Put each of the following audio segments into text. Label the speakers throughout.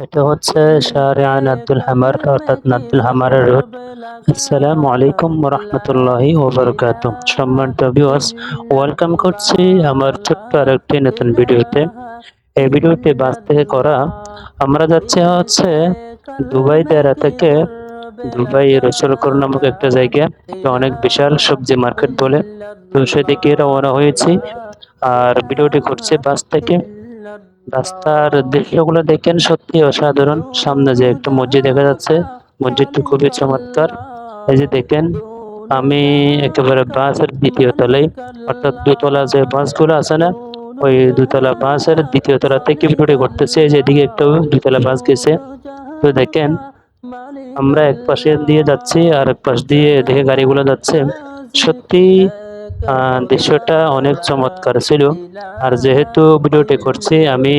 Speaker 1: এটা হচ্ছে শাহরিয়ার নাদ্দুল হামার অর্থাৎ নাদ্দুল হামারের রোড। আসসালামু আলাইকুম রহমতুল্লাহি ওবারাকাতুহ। সম্মানিত ভিউয়ার্স, ওয়েলকাম করছি আমার ছোট্ট আরেকটি নতুন ভিডিওতে। এই ভিডিওটি বাস থেকে করা। আমরা যাচ্ছি হচ্ছে দুবাই দেরা থেকে দুবাই রসুলপুর নামক একটা জায়গা, অনেক বিশাল সবজি মার্কেট বলে। তো সেদিকে রওনা হয়েছি আর ভিডিওটি করছি বাস থেকে। রাস্তার দৃশ্যগুলো দেখেন, সত্যি অসাধারণ। সামনে যে একটা মসজিদ দেখা যাচ্ছে, মসজিদটি খুবই চমৎকার। এই যে দেখেন, আমি একেবারে বাসের দ্বিতীয় তলায়, অর্থাৎ দোতলা যে বাসগুলো আছে না, ওই দুতলা বাসের দ্বিতীয় তলা থেকে ভিডিওটি করতেছে। এই যে এদিকে একটা দুতলা বাস গেছে। তো দেখেন, আমরা এক পাশে দিয়ে যাচ্ছি আর এক পাশ দিয়ে এদিকে গাড়িগুলো যাচ্ছে। সত্যি দৃশ্যটা অনেক চমৎকার ছিল। আর যেহেতু ভিডিওটি করছি আমি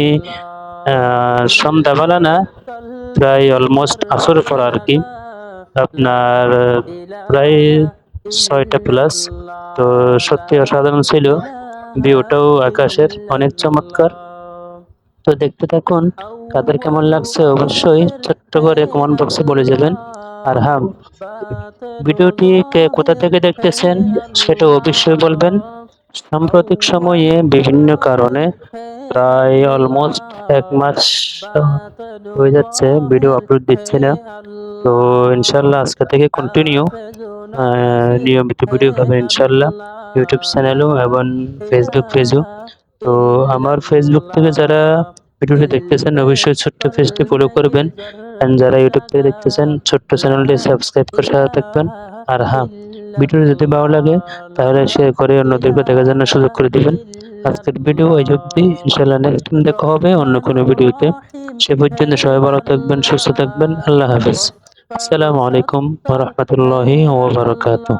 Speaker 1: সন্ধ্যাবেলা না, প্রায় অলমোস্ট আসর পর আর কি, আপনার প্রায় 6টা প্লাস। তো সত্যি অসাধারণ ছিল, ভিউটাও আকাশের অনেক চমৎকার। তো দেখতে থাকুন, কাদের কেমন লাগছে অবশ্যই ছোট্ট করে কমেন্ট বক্সে বলে যাবেন। আর হ্যাঁ, ভিডিওটি কে কোথা থেকে দেখতেছেন সেটা অবশ্যই বলবেন। সাম্প্রতিক সময়ে বিভিন্ন কারণে প্রায় অলমোস্ট 1 মাস হয়ে যাচ্ছে ভিডিও আপলোড দিচ্ছি না। তো ইনশাল্লাহ আজকে থেকে কন্টিনিউ নিয়মিত ভিডিও পাবেন ইনশাল্লাহ, ইউটিউব চ্যানেলও এবং ফেসবুক পেজও। তো আমার ফেসবুক থেকে যারা ভিডিওটি দেখতেছেন অবশ্যই ছোট্ট পেজটি ফলো করবেন, এন্ড যারা ইউটিউব থেকে দেখতেছেন ছোট্ট চ্যানেলটি সাবস্ক্রাইব করে সাথে থাকবেন। আর হ্যাঁ, ভিডিওটি যদি ভালো লাগে তাহলে শেয়ার করে অন্যদেরকে দেখার জন্য সুযোগ করে দিবেন। আজকের ভিডিও এই অবধি, ইনশাআল্লাহ নেক্সট টাইম দেখা হবে অন্য কোনো ভিডিওতে। সে পর্যন্ত সবাই ভালো থাকবেন, সুস্থ থাকবেন। আল্লাহ হাফেজ। আসসালামু আলাইকুম ওয়া রাহমাতুল্লাহি ওয়া বারাকাতুহু।